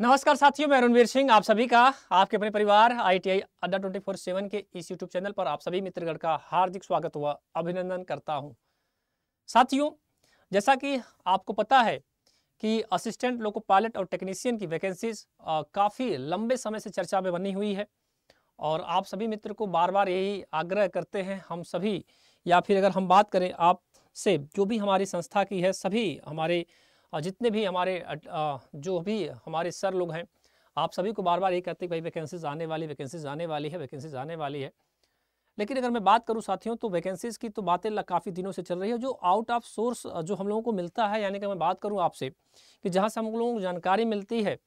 नमस्कार साथियों, मैं रणवीर सिंह आप सभी का आपके अपने परिवार ITI अड्डा 24/7 के इस यूट्यूब चैनल पर आप सभी मित्रगण का हार्दिक स्वागत व अभिनंदन करता हूं। साथियों, जैसा कि आपको पता है कि असिस्टेंट लोको पायलट और टेक्नीशियन की वैकेंसीज काफ़ी लंबे समय से चर्चा में बनी हुई है और आप सभी मित्र को बार बार यही आग्रह करते हैं हम सभी, या फिर अगर हम बात करें आपसे जो भी हमारी संस्था की है, सभी हमारे जितने भी हमारे जो भी हमारे सर लोग हैं, आप सभी को बार बार यही कहते हैं कि भाई वैकेंसीज आने वाली, वैकेंसीज आने वाली है, वैकेंसीज आने वाली है। लेकिन अगर मैं बात करूं साथियों, तो वैकेंसीज की तो बातें काफ़ी दिनों से चल रही है। जो आउट ऑफ सोर्स जो हम लोगों को मिलता है, यानी कि मैं बात करूं आपसे कि जहां से हम लोगों को जानकारी मिलती है,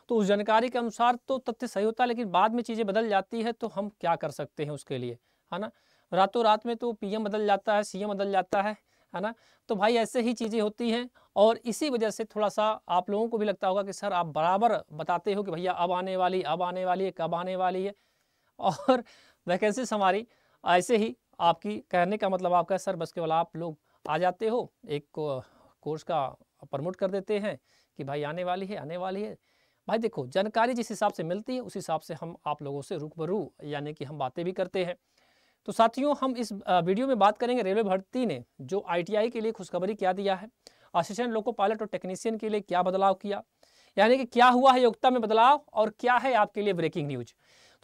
तो उस जानकारी के अनुसार तो तथ्य सही होता है, लेकिन बाद में चीज़ें बदल जाती है, तो हम क्या कर सकते हैं उसके लिए, है ना। रातों रात में तो PM बदल जाता है, CM बदल जाता है ना। तो भाई ऐसे ही चीज़ें होती हैं और इसी वजह से थोड़ा सा आप लोगों को भी लगता होगा कि सर आप बराबर बताते हो कि भैया अब आने वाली, अब आने वाली है, कब आने वाली है। और वैकेंसीज हमारी ऐसे ही, आपकी कहने का मतलब आपका सर बस केवल आप लोग आ जाते हो, एक कोर्स का प्रमोट कर देते हैं कि भाई आने वाली है, आने वाली है। भाई देखो, जानकारी जिस हिसाब से मिलती है उस हिसाब से हम आप लोगों से रूबरू यानी कि हम बातें भी करते हैं। तो साथियों, हम इस वीडियो में बात करेंगे रेलवे भर्ती ने जो ITI के लिए खुशखबरी क्या दिया है, असिस्टेंट लोको पायलट और टेक्नीशियन के लिए क्या बदलाव किया, यानी कि क्या हुआ है योग्यता में बदलाव और क्या है आपके लिए ब्रेकिंग न्यूज।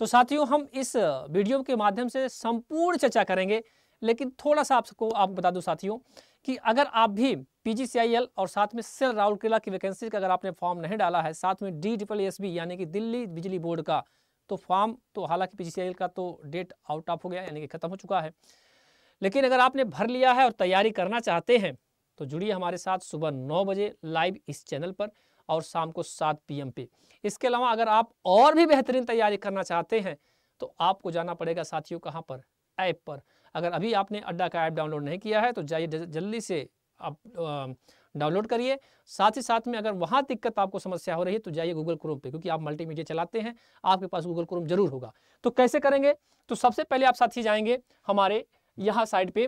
तो साथियों, हम इस वीडियो के माध्यम से संपूर्ण चर्चा करेंगे। लेकिन थोड़ा सा आपको बता दूं साथियों कि अगर आप भी PGCIL और साथ में सेल राउरकेला की वैकेंसी का अगर आपने फॉर्म नहीं डाला है, साथ में DSSB यानी कि दिल्ली बिजली बोर्ड का तो फॉर्म, तो हालांकि PGCIL का तो डेट आउट ऑफ हो गया यानी कि ख़त्म हो चुका है, लेकिन अगर आपने भर लिया है और तैयारी करना चाहते हैं तो जुड़िए हमारे साथ सुबह 9 बजे लाइव इस चैनल पर और शाम को 7 PM पे। इसके अलावा अगर आप और भी बेहतरीन तैयारी करना चाहते हैं तो आपको जाना पड़ेगा साथियों कहाँ पर, ऐप पर। अगर अभी आपने अड्डा का ऐप डाउनलोड नहीं किया है तो जाइए जल्दी से आप डाउनलोड करिए। साथ ही साथ में अगर वहाँ दिक्कत आपको समस्या हो रही है तो जाइए गूगल क्रोम पे, क्योंकि आप मल्टीमीडिया चलाते हैं, आपके पास गूगल क्रोम जरूर होगा। तो कैसे करेंगे, तो सबसे पहले आप साथी जाएंगे हमारे यहाँ साइड पे।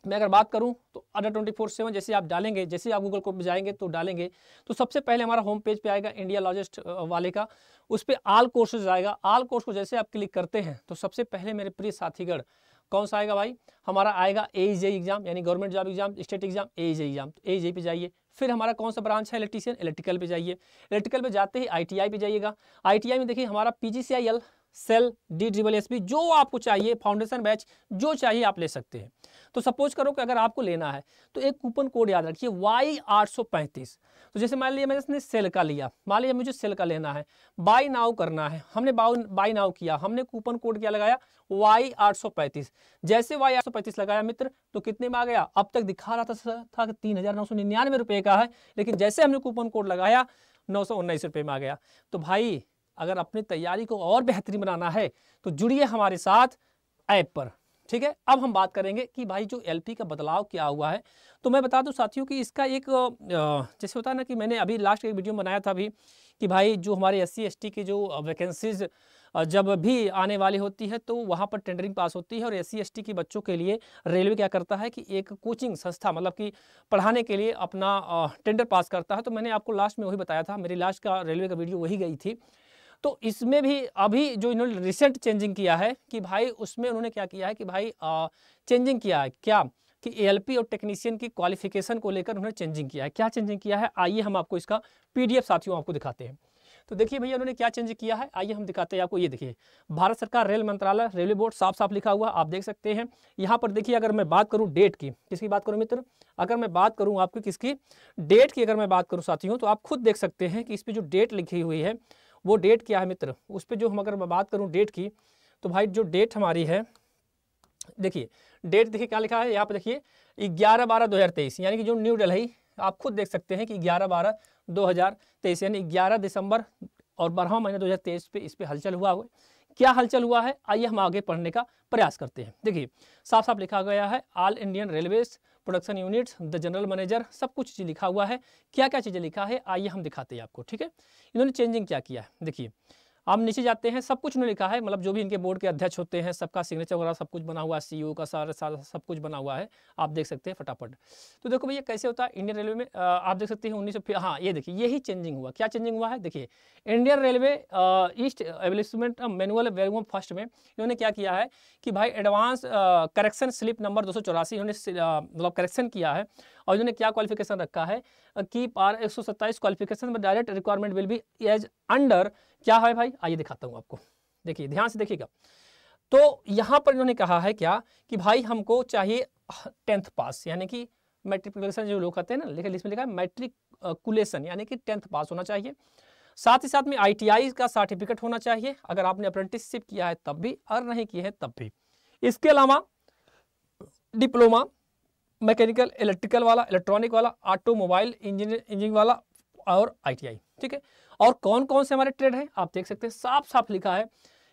मैं अगर बात करूं तो अड्डा 24/7 जैसे आप डालेंगे, जैसे आप गूगल को जाएंगे तो डालेंगे, तो सबसे पहले हमारा होम पेज पे आएगा इंडिया लॉजिस्ट वाले का, उस पर ऑल कोर्सेज आएगा। ऑल कोर्स को जैसे आप क्लिक करते हैं तो सबसे पहले मेरे प्रिय साथीगण कौन सा आएगा भाई, हमारा आएगा AEJ एग्जाम यानी government job exam, state exam, AEJ exam. तो AEJ पे जाइए। फिर हमारा कौन सा ब्रांच है, इलेक्ट्रीशियन, इलेक्ट्रिकल पे जाइए। इलेक्ट्रिकल पे जाते ही ITI पे जाइएगा। ITI में देखिए हमारा PGCIL, सेल, DSSB जो आपको चाहिए, फाउंडेशन बैच जो चाहिए आप ले सकते हैं। तो सपोज करो कि अगर आपको लेना है तो एक कूपन कोड याद रखिए Y835। तो जैसे मान लिया मैंने सेल का लिया, मान लिया मुझे सेल का लेना है, बाय नाउ करना है, हमने बाय नाउ किया, हमने कूपन कोड क्या लगाया Y835। जैसे Y835 लगाया मित्र तो कितने में आ गया, अब तक दिखा रहा था कि 3,999 रुपये का है, लेकिन जैसे हमने कूपन कोड लगाया 919 रुपये में आ गया। तो भाई अगर अपनी तैयारी को और बेहतरीन बनाना है तो जुड़िए हमारे साथ ऐप पर, ठीक है। अब हम बात करेंगे कि भाई जो LP का बदलाव क्या हुआ है। तो मैं बता दूं साथियों कि इसका एक जैसे होता है ना कि मैंने अभी लास्ट एक वीडियो बनाया था अभी कि भाई जो हमारे SC ST की जो वैकेंसीज जब भी आने वाली होती है तो वहाँ पर टेंडरिंग पास होती है, और SC ST के बच्चों के लिए रेलवे क्या करता है कि एक कोचिंग संस्था मतलब कि पढ़ाने के लिए अपना टेंडर पास करता है। तो मैंने आपको लास्ट में वही बताया था, मेरी लास्ट का रेलवे का वीडियो वही गई थी। तो इसमें भी अभी जो इन्होंने रिसेंट चेंजिंग किया है कि भाई उसमें उन्होंने क्या किया है कि भाई चेंजिंग किया है क्या कि ALP और टेक्नीशियन की क्वालिफिकेशन को लेकर उन्होंने चेंजिंग किया है। क्या चेंजिंग किया है, आइए हम आपको इसका PDF साथियों आपको दिखाते हैं। तो देखिए भैया उन्होंने क्या चेंज किया है, आइए हम दिखाते हैं आपको। ये देखिए भारत सरकार रेल मंत्रालय रेलवे बोर्ड साफ साफ लिखा हुआ आप देख सकते हैं। यहाँ पर देखिए अगर मैं बात करूँ डेट की, किसकी बात करूँ मित्र, अगर मैं बात करूँ आपको किसकी डेट की, अगर मैं बात करूँ साथियों तो आप खुद देख सकते हैं कि इस पर जो डेट लिखी हुई है वो डेट क्या है मित्र। उस पर जो हम अगर बात करूँ डेट की, तो भाई जो डेट हमारी है, देखिए डेट देखिए क्या लिखा है यहाँ पर, देखिए 11/12/2023 यानी कि जो न्यू दिल्ली, आप खुद देख सकते हैं कि 11/12/2023 यानी 11 दिसंबर और 12वां महीना 2023 पे इस पर हलचल हुआ है। क्या हलचल हुआ है, आइए हम आगे पढ़ने का प्रयास करते हैं। देखिए साफ साफ लिखा गया है all Indian railways production units the general manager, सब कुछ चीज़ लिखा हुआ है। क्या क्या चीज़ें लिखा है आइए हम दिखाते हैं आपको, ठीक है। इन्होंने चेंजिंग क्या किया है, देखिए आप नीचे जाते हैं, सब कुछ उन्होंने लिखा है, मतलब जो भी इनके बोर्ड के अध्यक्ष होते हैं सबका सिग्नेचर वगैरह सब कुछ बना हुआ है, सीईओ का सारा सब कुछ बना हुआ है, आप देख सकते हैं फटाफट। तो देखो भैया कैसे होता है इंडियन रेलवे में, आप देख सकते हैं 1900, हाँ ये देखिए यही चेंजिंग हुआ। क्या चेंजिंग हुआ है देखिए, Indian Railway establishment manual volume first में इन्होंने क्या किया है कि भाई एडवांस करेक्शन स्लिप नंबर 284 इन्होंने मतलब करेक्शन किया है, और इन्होंने क्या क्वालिफिकेशन रखा है कि पार 127 क्वालिफिकेशन में direct requirement will be as under, क्या है भाई आइए दिखाता हूँ आपको, देखिए ध्यान से देखिएगा। तो यहाँ पर इन्होंने कहा है क्या कि भाई हमको चाहिए 10th पास, यानी कि मैट्रिकुलेशन जो लोग कहते हैं ना, लेकिन इसमें लिखा है मैट्रिकुलेशन यानी कि 10th पास होना चाहिए। साथ ही साथ में ITI का सर्टिफिकेट होना चाहिए, अगर आपने अप्रेंटिसशिप किया है तब भी, और नहीं किए हैं तब भी। इसके अलावा डिप्लोमा मैकेनिकल, इलेक्ट्रिकल वाला, इलेक्ट्रॉनिक वाला, ऑटोमोबाइल इंजीनियरिंग वाला और ITI, ठीक है। और कौन कौन से हमारे ट्रेड हैं आप देख सकते हैं, साफ साफ लिखा है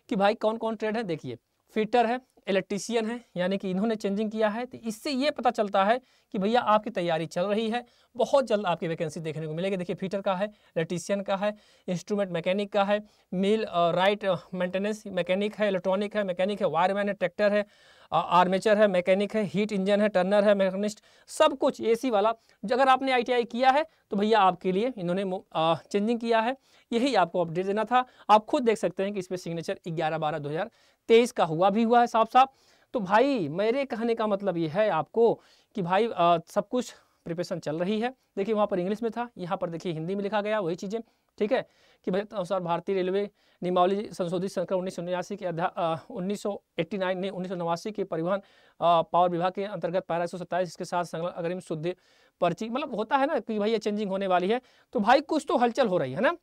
कि भाई कौन कौन ट्रेड है। देखिए फिटर है, इलेक्ट्रीशियन है, यानी कि इन्होंने चेंजिंग किया है। तो इससे ये पता चलता है कि भैया आपकी तैयारी चल रही है, बहुत जल्द आपकी वैकेंसी देखने को मिलेगी। देखिए फिटर का है, इलेक्ट्रीशियन का है, इंस्ट्रूमेंट मैकेनिक का है, मिल राइट मेंटेनेंस मैकेनिक है, इलेक्ट्रॉनिक है, मैकेनिक है, वायरमैन है, ट्रैक्टर है, आर्मेचर है, मैकेनिक है, हीट इंजन है, टर्नर है, मैकेनिस्ट, सब कुछ AC वाला। अगर आपने ITI किया है तो भैया आपके लिए इन्होंने चेंजिंग किया है, यही आपको अपडेट देना था। आप खुद देख सकते हैं कि इस पर सिग्नेचर 11/12/2023 का हुआ है साफ साफ। तो भाई मेरे कहने का मतलब ये है आपको कि भाई सब कुछ प्रिपरेशन चल रही है। देखिए वहाँ पर इंग्लिश में था, यहाँ पर देखिए हिंदी में लिखा गया वही चीज़ें, ठीक है। कि भाई अनुसार भारतीय रेलवे नियमावली संशोधित संस्करण 1989 के 1989 ने 1989 के परिवहन पावर विभाग के अंतर्गत पैरा 127 इसके साथ संलग्न अग्रिम शुद्ध पर्ची, मतलब होता है ना कि भाई ये चेंजिंग होने वाली है। तो भाई कुछ तो हलचल हो रही है ना,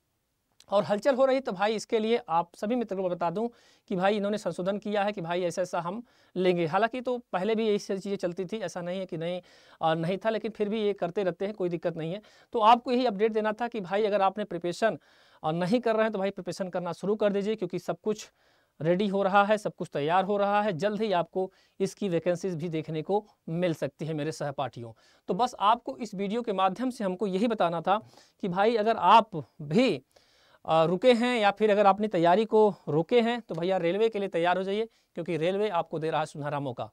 और हलचल हो रही तो भाई इसके लिए आप सभी मित्रों को बता दूं कि भाई इन्होंने संशोधन किया है कि भाई ऐसा ऐसा हम लेंगे। हालांकि तो पहले भी यही सारी चीज़ें चलती थी, ऐसा नहीं है कि नहीं था, लेकिन फिर भी ये करते रहते हैं, कोई दिक्कत नहीं है। तो आपको यही अपडेट देना था कि भाई अगर आपने प्रिपरेशन नहीं कर रहे हैं तो भाई प्रिपरेशन करना शुरू कर दीजिए, क्योंकि सब कुछ रेडी हो रहा है, सब कुछ तैयार हो रहा है। जल्द ही आपको इसकी वैकेंसीज भी देखने को मिल सकती है मेरे सहपाठियों। तो बस आपको इस वीडियो के माध्यम से हमको यही बताना था कि भाई अगर आप भी रुके हैं या फिर अगर आपने तैयारी को रोके हैं तो भैया रेलवे के लिए तैयार हो जाइए, क्योंकि रेलवे आपको दे रहा है सुनहरा मौका,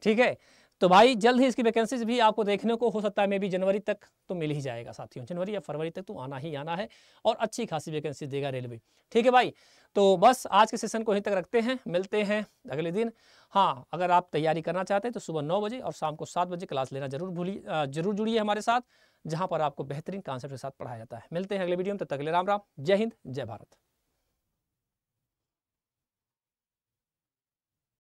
ठीक है। तो भाई जल्द ही इसकी वैकेंसीज भी आपको देखने को हो सकता है, मे भी जनवरी तक तो मिल ही जाएगा साथियों, जनवरी या फरवरी तक तो आना ही आना है, और अच्छी खासी वैकेंसी देगा रेलवे, ठीक है भाई। तो बस आज के सेशन को यहीं तक रखते हैं, मिलते हैं अगले दिन। हाँ अगर आप तैयारी करना चाहते हैं तो सुबह 9 बजे और शाम को 7 बजे क्लास लेना जरूर जुड़िए हमारे साथ, जहाँ पर आपको बेहतरीन कॉन्सेप्ट के साथ पढ़ाया जाता है। मिलते हैं अगले वीडियो में, तब तक के लिए राम राम, जय हिंद, जय भारत।